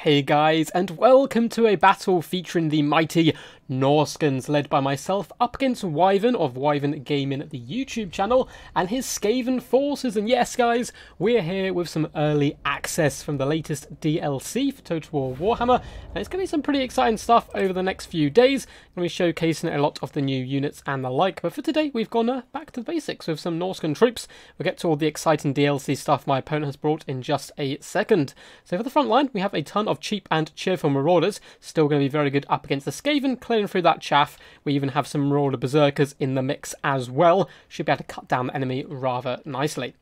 Hey guys, and welcome to a battle featuring the mighty Norscans, led by myself, up against Wyvern of Wyvern Gaming, the YouTube channel, and his Skaven forces. And yes guys, we're here with some early access from the latest DLC for Total War Warhammer, and it's going to be some pretty exciting stuff over the next few days. Going to be showcasing a lot of the new units and the like, but for today we've gone back to the basics with some Norscan troops. We'll get to all the exciting DLC stuff my opponent has brought in just a second. So for the front line, we have a ton of cheap and cheerful marauders, still going to be very good up against the Skaven, clearing through that chaff. We even have some marauder berserkers in the mix as well. Should be able to cut down the enemy rather nicely.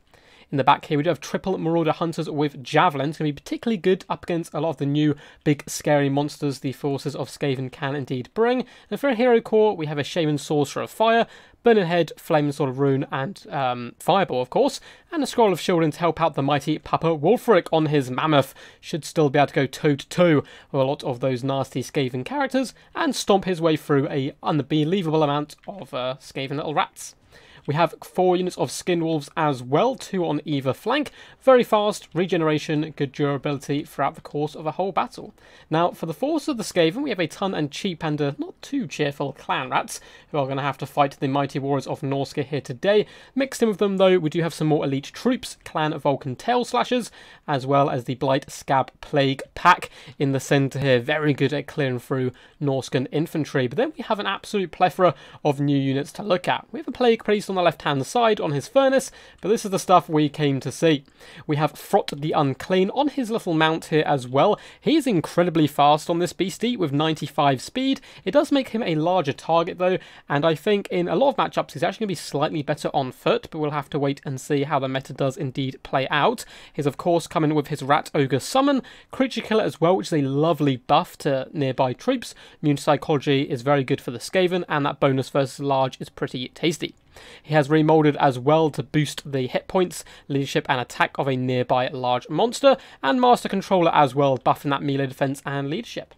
In the back here, we do have triple marauder hunters with javelins. Going to be particularly good up against a lot of the new big scary monsters the forces of Skaven can indeed bring. And for a hero core, we have a shaman sorcerer of fire, burning head, flaming sword of rune, and fireball, of course, and a scroll of shielding to help out the mighty Papa Wulfric on his mammoth. Should still be able to go toe-to-toe with a lot of those nasty Skaven characters and stomp his way through a unbelievable amount of Skaven little rats. We have 4 units of skin wolves as well, 2 on either flank. Very fast, regeneration, good durability throughout the course of a whole battle. Now, for the force of the Skaven, we have a ton and cheap and not too cheerful clan rats, who are going to have to fight the mighty warriors of Norsca here today. Mixed in with them, though, we do have some more elite troops, clan Vulcan tail slashers, as well as the Blight Scab Plague pack in the centre here. Very good at clearing through Norscan infantry. But then we have an absolute plethora of new units to look at. We have a Plague Priest on the left hand side on his furnace, but this is the stuff we came to see. We have Frot the Unclean on his little mount here as well. He is incredibly fast on this beastie with 95 speed. It does make him a larger target though, and I think in a lot of matchups he's actually going to be slightly better on foot, but we'll have to wait and see how the meta does indeed play out. He's of course coming with his Rat Ogre Summon, Creature Killer as well, which is a lovely buff to nearby troops. Immune Psychology is very good for the Skaven, and that bonus versus large is pretty tasty. He has remolded as well to boost the hit points, leadership and attack of a nearby large monster, and Master Controller as well, buffing that melee defense and leadership.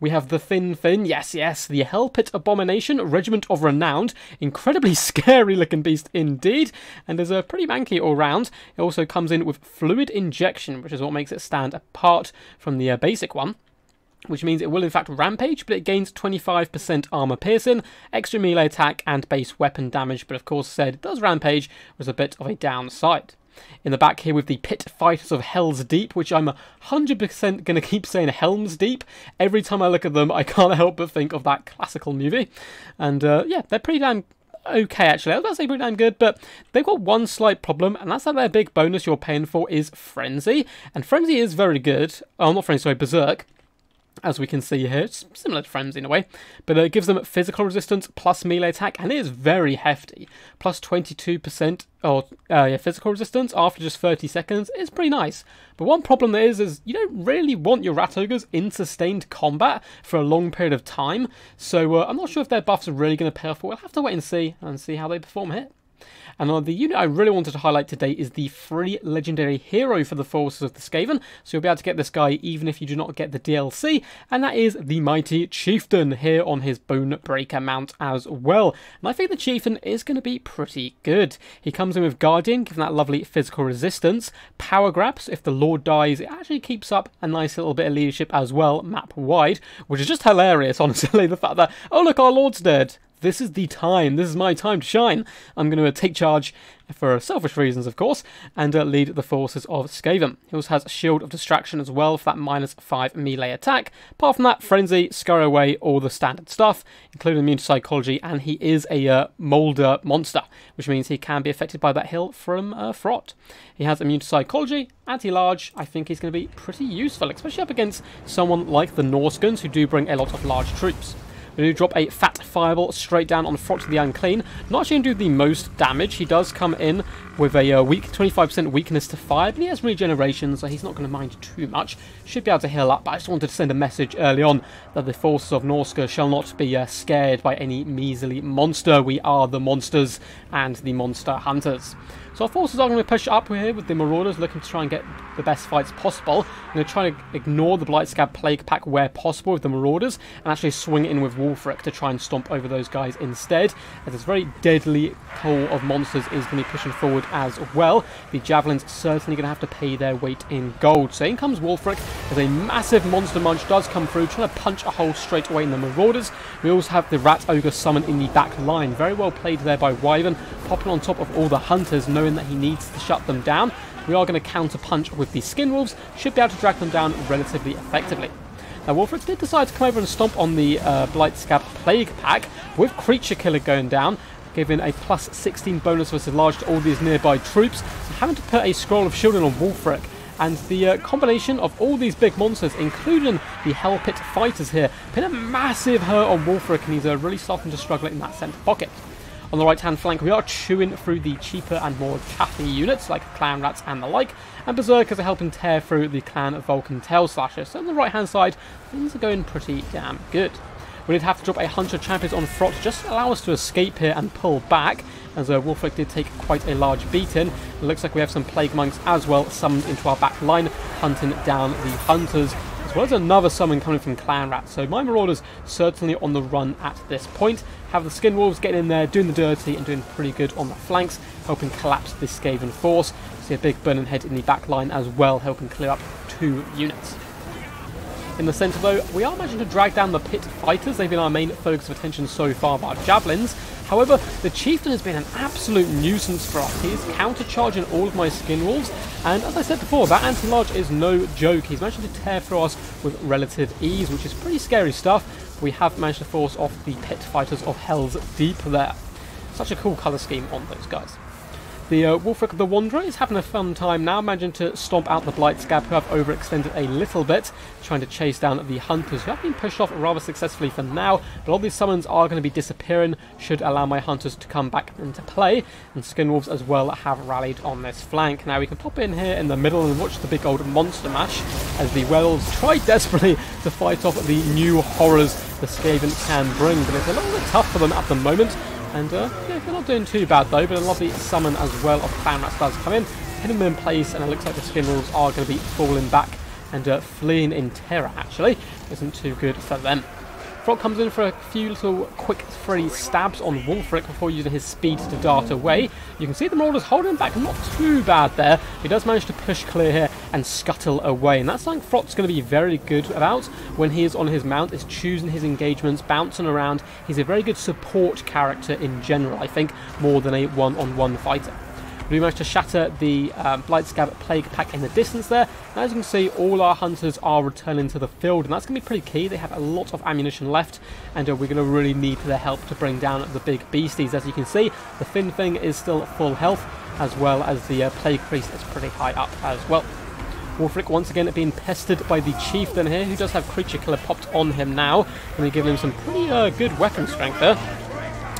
We have the Thin, yes, the Hell Pit Abomination, Regiment of Renowned, incredibly scary looking beast indeed, and is a pretty manky all round. It also comes in with Fluid Injection, which is what makes it stand apart from the basic one, which means it will in fact rampage, but it gains 25% armor piercing, extra melee attack, and base weapon damage, but of course said it does rampage, was a bit of a downside. In the back here with the Pit Fighters of Hell's Deep, which I'm 100% going to keep saying Helm's Deep. Every time I look at them, I can't help but think of that classical movie. And yeah, they're pretty damn okay actually. I was about to say pretty damn good, but they've got one slight problem, and that's that their big bonus you're paying for is Frenzy. And Frenzy is very good. Oh, not Frenzy, sorry, Berserk. As we can see here, it's similar to Frenzy in a way, but it gives them physical resistance plus melee attack, and it is very hefty. Plus 22% physical resistance after just 30 seconds is pretty nice. But one problem there is you don't really want your Rat Ogres in sustained combat for a long period of time, so I'm not sure if their buffs are really going to pay off, but we'll have to wait and see how they perform here. And the unit I really wanted to highlight today is the free legendary hero for the forces of the Skaven, so you'll be able to get this guy even if you do not get the DLC, and that is the mighty Chieftain here on his Bone Breaker mount as well. And I think the Chieftain is going to be pretty good. He comes in with Guardian, giving that lovely physical resistance, Power Grabs, if the Lord dies, it actually keeps up a nice little bit of leadership as well, map wide, which is just hilarious, honestly, the fact that, oh look, our Lord's dead. This is the time. This is my time to shine. I'm going to take charge for selfish reasons, of course, and lead the forces of Skaven. He also has Shield of Distraction as well for that -5 melee attack. Apart from that, Frenzy, Scurry Away, all the standard stuff, including Immune Psychology, and he is a Molder monster, which means he can be affected by that hill from Frot. He has Immune Psychology, Anti-Large. I think he's going to be pretty useful, especially up against someone like the Norscans, who do bring a lot of large troops. We do drop a Fat Fireball straight down on Frot the Unclean. Not actually going to do the most damage. He does come in with a 25% weakness to fire, but he has regeneration, so he's not going to mind too much. Should be able to heal up, but I just wanted to send a message early on that the forces of Norsca shall not be scared by any measly monster. We are the monsters and the monster hunters. So our forces are going to push up here with the Marauders, looking to try and get the best fights possible. I'm going to try to ignore the Blight Scab Plague pack where possible with the Marauders, and actually swing in with Wulfric to try and stomp over those guys instead, as this very deadly pool of monsters is going to be pushing forward forward as well. The Javelins certainly going to have to pay their weight in gold. So in comes Wulfric as a massive monster munch does come through, trying to punch a hole straight away in the Marauders. We also have the Rat Ogre summon in the back line. Very well played there by Wyvern, popping on top of all the Hunters, knowing that he needs to shut them down. We are going to counter punch with the Skinwolves, should be able to drag them down relatively effectively. Now, Wulfric did decide to come over and stomp on the Blightscab Plague Pack, with Creature Killer going down, giving a plus 16 bonus versus large to all these nearby troops, so having to put a Scroll of Shielding on Wulfric. And the combination of all these big monsters, including the Hell Pit fighters here, put a massive hurt on Wulfric, and he's really starting to struggle in that centre pocket. On the right-hand flank, we are chewing through the cheaper and more chaffy units, like Clan Rats and the like, and Berserkers are helping tear through the Clan Vulcan Tail Slashers. So on the right-hand side, things are going pretty damn good. We did have to drop a Hunter Champions on Frot just to allow us to escape here and pull back, as Wulfric did take quite a large beating. It looks like we have some Plague Monks as well summoned into our back line, hunting down the Hunters, as well as another summon coming from Clan Rats. So my Marauders certainly on the run at this point. Have the Skinwolves getting in there, doing the dirty and doing pretty good on the flanks, helping collapse this Skaven force. See a big Burning Head in the back line as well, helping clear up 2 units. In the centre though, we are managing to drag down the Pit Fighters. They've been our main focus of attention so far by our Javelins. However, the Chieftain has been an absolute nuisance for us. He is counter-charging all of my Skinwolves, and as I said before, that anti-large is no joke. He's managed to tear through us with relative ease, which is pretty scary stuff. We have managed to force off the Pit Fighters of Hell's Deep there. Such a cool colour scheme on those guys. The Wulfric the Wanderer is having a fun time now, managing to stomp out the Blightscab, who have overextended a little bit, trying to chase down the Hunters, who have been pushed off rather successfully for now, but all these summons are going to be disappearing, should allow my Hunters to come back into play, and Skinwolves as well have rallied on this flank. Now we can pop in here in the middle and watch the big old monster mash, as the Werewolves try desperately to fight off the new horrors the Skaven can bring, but it's a little bit tough for them at the moment. And yeah, they're not doing too bad though, but a lovely summon as well of Clan Rats does come in, hitting them in place, and it looks like the Skinwolves are going to be falling back and fleeing in terror actually. Isn't too good for them. Frog comes in for a few little quick free stabs on Wulfric before using his speed to dart away. You can see the Marauders holding back not too bad there. He does manage to push clear here and scuttle away, and that's something Frot's going to be very good about when he is on his mount, is choosing his engagements, bouncing around. He's a very good support character in general, I think, more than a one-on-one fighter. We managed to shatter the Blightscab Plague Pack in the distance there. And as you can see, all our Hunters are returning to the field, and that's going to be pretty key. They have a lot of ammunition left, and we're going to really need their help to bring down the big beasties. As you can see, the Fin Thing is still full health, as well as the Plague Priest is pretty high up as well. Wulfric once again being pestered by the Chieftain here, who does have Creature Killer popped on him now, and they're giving him some pretty good weapon strength there.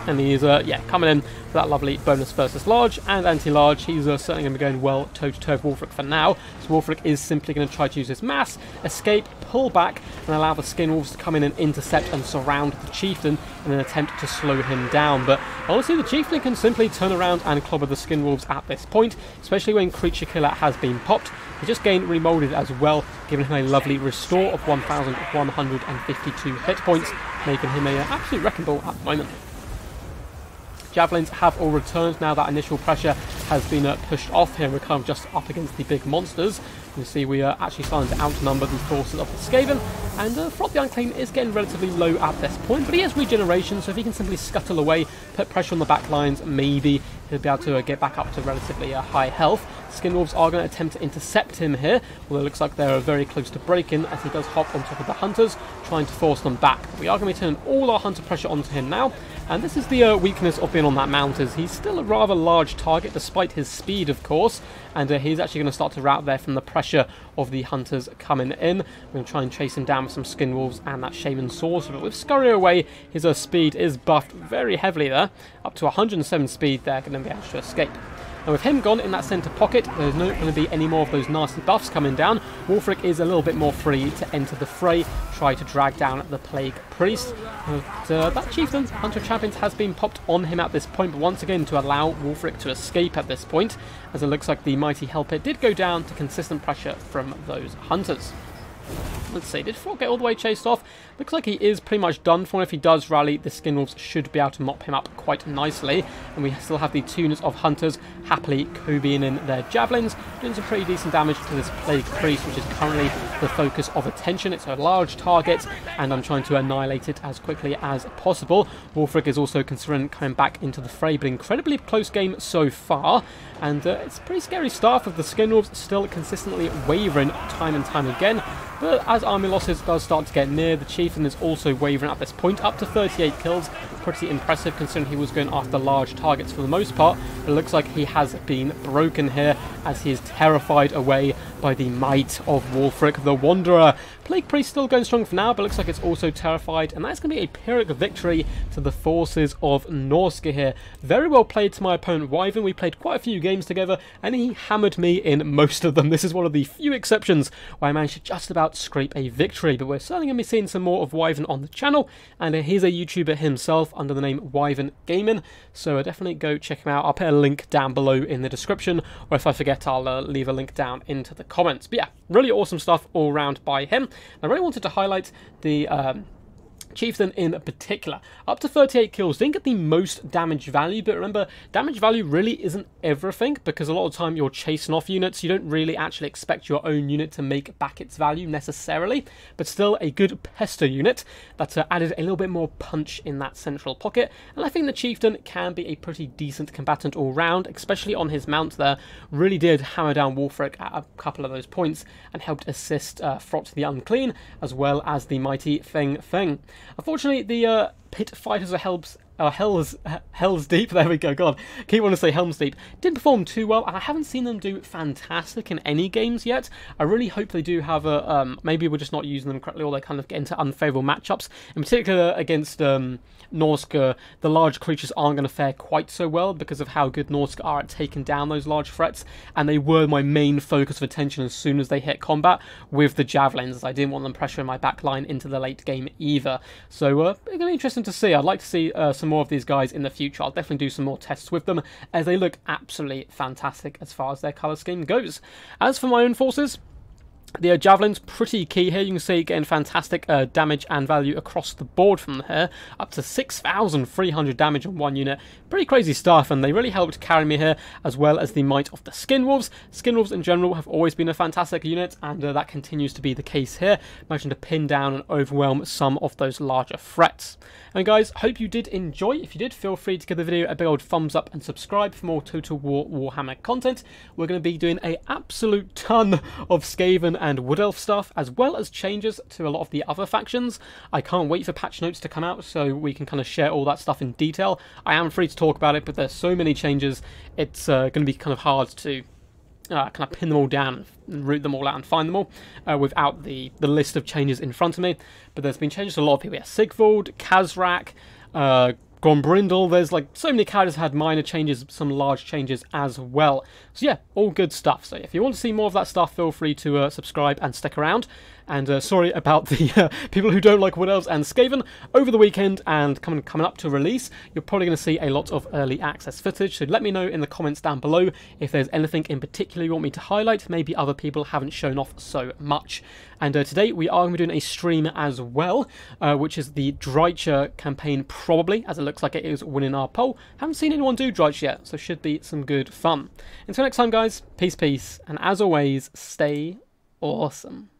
And he's, yeah, coming in for that lovely bonus versus large and anti-large. He's certainly going to be going well toe-to-toe with Wulfric for now. So Wulfric is simply going to try to use his mass, escape, pull back, and allow the Skinwolves to come in and intercept and surround the Chieftain in an attempt to slow him down. But honestly, the Chieftain can simply turn around and clobber the Skinwolves at this point, especially when Creature Killer has been popped. He just gained Remolded as well, giving him a lovely restore of 1,152 hit points, making him an absolute wrecking ball at the moment. Javelins have all returned now that initial pressure has been pushed off here. We're kind of just up against the big monsters. You see we are actually starting to outnumber the forces of the Skaven, and Frot the Unclean is getting relatively low at this point, but he has regeneration, so if he can simply scuttle away, put pressure on the back lines, maybe he'll be able to get back up to relatively high health. Skinwolves are going to attempt to intercept him here, although it looks like they're very close to breaking, as he does hop on top of the Hunters, trying to force them back. We are going to be turning all our Hunter pressure onto him now, and this is the weakness of being on that mount, is he's still a rather large target despite his speed, of course, and he's actually going to start to rout there from the pressure of the Hunters coming in. We're going to try and chase him down with some Skinwolves and that Shaman Sorcerer, but with Scurry Away, his speed is buffed very heavily there, up to 107 speed there, going to be able to escape. And with him gone in that centre pocket, there's not going to be any more of those nasty buffs coming down. Wulfric is a little bit more free to enter the fray, try to drag down the Plague Priest. But that Chieftain, Hunter of Champions, has been popped on him at this point, but once again to allow Wulfric to escape at this point, as it looks like the mighty Hell Pit did go down to consistent pressure from those Hunters. Let's see, did Frog get all the way chased off? Looks like he is pretty much done for. If he does rally, the Skin Wolves should be able to mop him up quite nicely. And we still have the 2 units of Hunters happily Kobeing in their Javelins, doing some pretty decent damage to this Plague Priest, which is currently the focus of attention. It's a large target, and I'm trying to annihilate it as quickly as possible. Wulfric is also considering coming back into the fray, but incredibly close game so far. And it's a pretty scary start with the Skin Wolves still consistently wavering time and time again. But as army losses does start to get near, the Chieftain is also wavering at this point, up to 38 kills. Pretty impressive considering he was going after large targets for the most part. But it looks like he has been broken here as he is terrified away by the might of Wulfric the Wanderer. Plague Priest still going strong for now, but looks like it's also terrified, and that's going to be a Pyrrhic victory to the forces of Norsca here. Very well played to my opponent Wyvern. We played quite a few games together, and he hammered me in most of them. This is one of the few exceptions where I managed to just about scrape a victory, but we're certainly going to be seeing some more of Wyvern on the channel, and he's a YouTuber himself under the name Wyvern Gaming, so definitely go check him out. I'll put a link down below in the description, or if I forget, I'll leave a link down into the comments. But yeah, really awesome stuff all round by him. I really wanted to highlight the Chieftain in particular. Up to 38 kills, didn't get the most damage value, but remember, damage value really isn't everything, because a lot of the time you're chasing off units. You don't really actually expect your own unit to make back its value necessarily, but still a good pester unit that added a little bit more punch in that central pocket. And I think the Chieftain can be a pretty decent combatant all round, especially on his mount there. Really did hammer down Wulfric at a couple of those points and helped assist Frot the Unclean, as well as the mighty Feng Feng. Unfortunately, the pit fighters are Hell's Deep, there we go, God, keep wanting to say Helm's Deep, didn't perform too well, and I haven't seen them do fantastic in any games yet. I really hope they do have a, maybe we're just not using them correctly, or they kind of get into unfavourable matchups. In particular, against Norsca, the large creatures aren't going to fare quite so well because of how good Norsca are at taking down those large threats, and they were my main focus of attention as soon as they hit combat with the Javelins, as I didn't want them pressuring my backline into the late game either. So it's going to be interesting to see. I'd like to see some more of these guys in the future. I'll definitely do some more tests with them, as they look absolutely fantastic as far as their colour scheme goes. As for my own forces, the Javelin's pretty key here. You can see getting fantastic damage and value across the board from here, up to 6,300 damage on one unit. Pretty crazy stuff, and they really helped carry me here, as well as the might of the Skin Wolves. Skin Wolves in general have always been a fantastic unit, and that continues to be the case here. Managing to pin down and overwhelm some of those larger threats. And guys, hope you did enjoy. If you did, feel free to give the video a big old thumbs up and subscribe for more Total War Warhammer content. We're going to be doing an absolute ton of Skaven and Wood Elf stuff, as well as changes to a lot of the other factions. I can't wait for patch notes to come out so we can kind of share all that stuff in detail. I am free to talk about it, but there's so many changes, it's going to be kind of hard to kind of pin them all down and root them all out and find them all without the list of changes in front of me. But there's been changes to a lot of people. Yeah, Sigvald, Kazrak, Grombrindle, there's like so many characters had minor changes, some large changes as well. So yeah, all good stuff. So if you want to see more of that stuff, feel free to subscribe and stick around. And sorry about the people who don't like Wood Elves and Skaven. Over the weekend and coming up to release, you're probably going to see a lot of early access footage. So let me know in the comments down below if there's anything in particular you want me to highlight. Maybe other people haven't shown off so much. And today we are going to be doing a stream as well, which is the Dreicher campaign, probably, as it looks like it is winning our poll. Haven't seen anyone do Dreicher yet, so should be some good fun. Until next time, guys, peace, and as always, stay awesome.